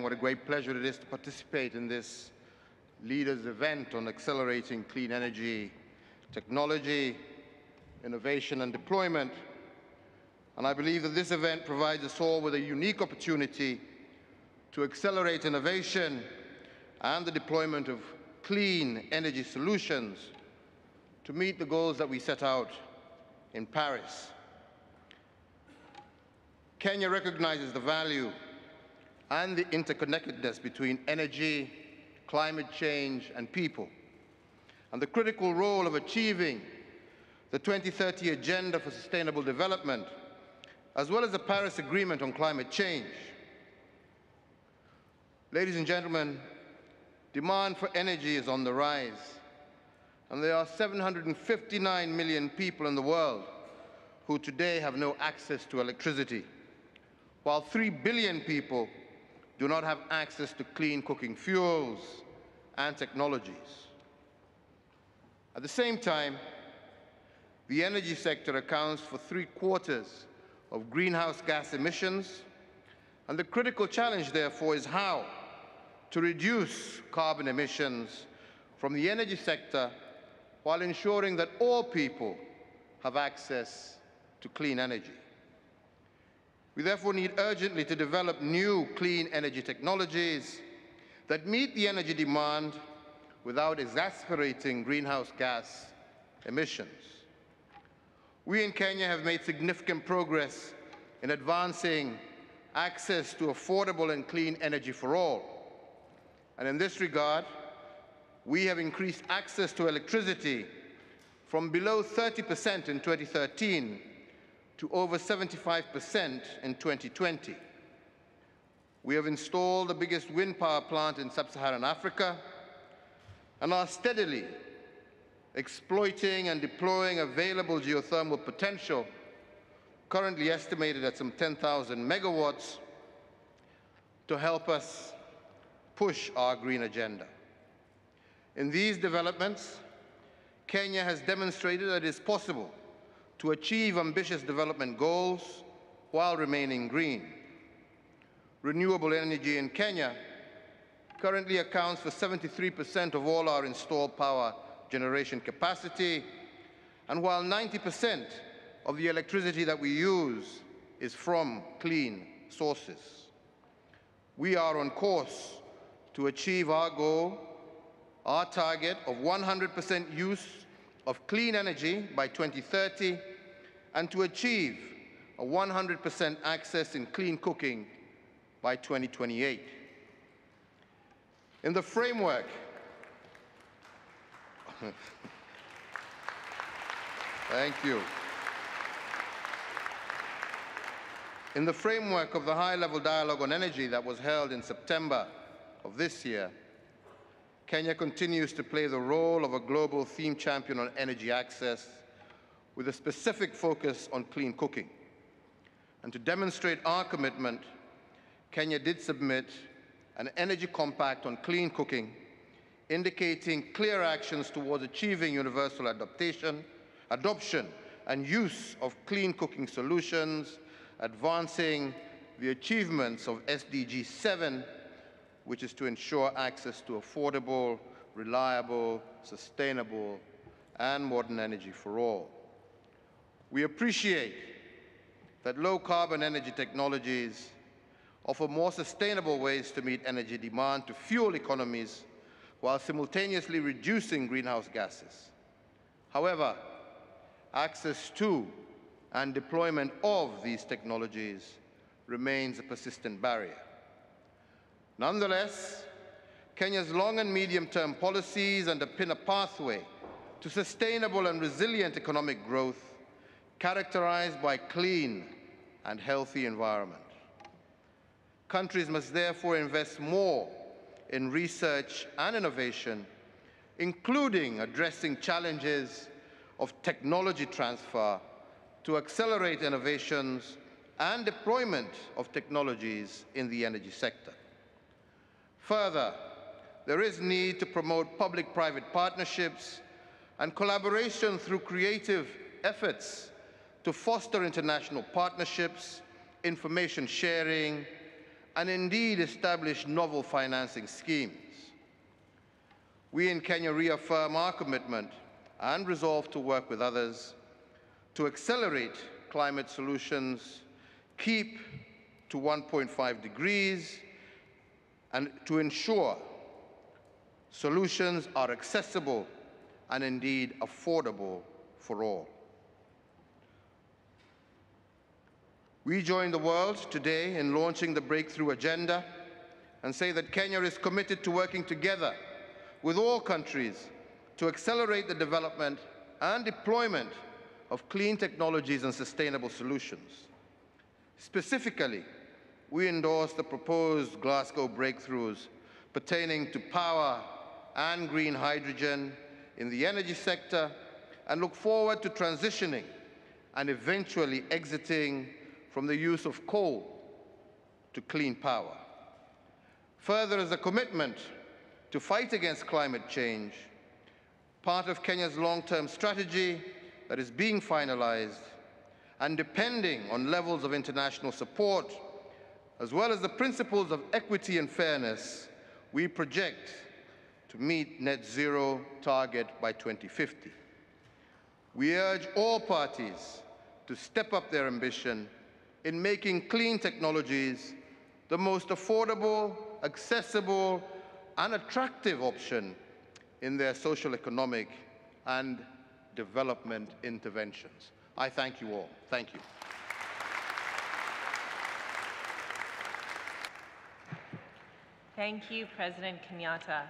what a great pleasure it is to participate in this leaders' event on accelerating clean energy technology, innovation and deployment. And I believe that this event provides us all with a unique opportunity to accelerate innovation and the deployment of clean energy solutions to meet the goals that we set out in Paris. Kenya recognizes the value and the interconnectedness between energy, climate change, and people, and the critical role of achieving the 2030 Agenda for Sustainable Development, as well as the Paris Agreement on climate change. Ladies and gentlemen, demand for energy is on the rise, and there are 759 million people in the world who today have no access to electricity, while 3 billion people do not have access to clean cooking fuels and technologies. At the same time, the energy sector accounts for 3/4 of greenhouse gas emissions, and the critical challenge, therefore, is how to reduce carbon emissions from the energy sector while ensuring that all people have access to clean energy. We therefore need urgently to develop new clean energy technologies that meet the energy demand without exacerbating greenhouse gas emissions. We in Kenya have made significant progress in advancing access to affordable and clean energy for all. And in this regard, we have increased access to electricity from below 30% in 2013 to over 75% in 2020. We have installed the biggest wind power plant in sub-Saharan Africa and are steadily exploiting and deploying available geothermal potential, currently estimated at some 10,000 megawatts, to help us push our green agenda. In these developments, Kenya has demonstrated that it is possible to achieve ambitious development goals while remaining green. Renewable energy in Kenya currently accounts for 73% of all our installed power generation capacity, and while 90% of the electricity that we use is from clean sources. We are on course to achieve our goal, our target of 100% use of clean energy by 2030, and to achieve a 100% access in clean cooking by 2028. In the framework Thank you. In the framework of the high-level dialogue on energy that was held in September of this year, Kenya continues to play the role of a global theme champion on energy access with a specific focus on clean cooking. And to demonstrate our commitment, Kenya did submit an energy compact on clean cooking, indicating clear actions towards achieving universal adoption and use of clean cooking solutions, advancing the achievements of SDG 7, which is to ensure access to affordable, reliable, sustainable, and modern energy for all. We appreciate that low-carbon energy technologies offer more sustainable ways to meet energy demand to fuel economies while simultaneously reducing greenhouse gases. However, access to and deployment of these technologies remains a persistent barrier. Nonetheless, Kenya's long and medium-term policies underpin a pathway to sustainable and resilient economic growth characterized by clean and healthy environment. Countries must therefore invest more in research and innovation, including addressing challenges of technology transfer to accelerate innovations and deployment of technologies in the energy sector. Further, there is need to promote public-private partnerships and collaboration through creative efforts to foster international partnerships, information sharing, and indeed establish novel financing schemes. We in Kenya reaffirm our commitment and resolve to work with others to accelerate climate solutions, keep to 1.5 degrees, and to ensure solutions are accessible and indeed affordable for all. We join the world today in launching the Breakthrough Agenda and say that Kenya is committed to working together with all countries to accelerate the development and deployment of clean technologies and sustainable solutions. Specifically, we endorse the proposed Glasgow breakthroughs pertaining to power and green hydrogen in the energy sector and look forward to transitioning and eventually exiting from the use of coal to clean power. Further, as a commitment to fight against climate change, part of Kenya's long-term strategy that is being finalized, and depending on levels of international support, as well as the principles of equity and fairness, we project to meet net zero target by 2050. We urge all parties to step up their ambition in making clean technologies the most affordable, accessible, and attractive option in their social, economic, and development interventions. I thank you all. Thank you. Thank you, President Kenyatta.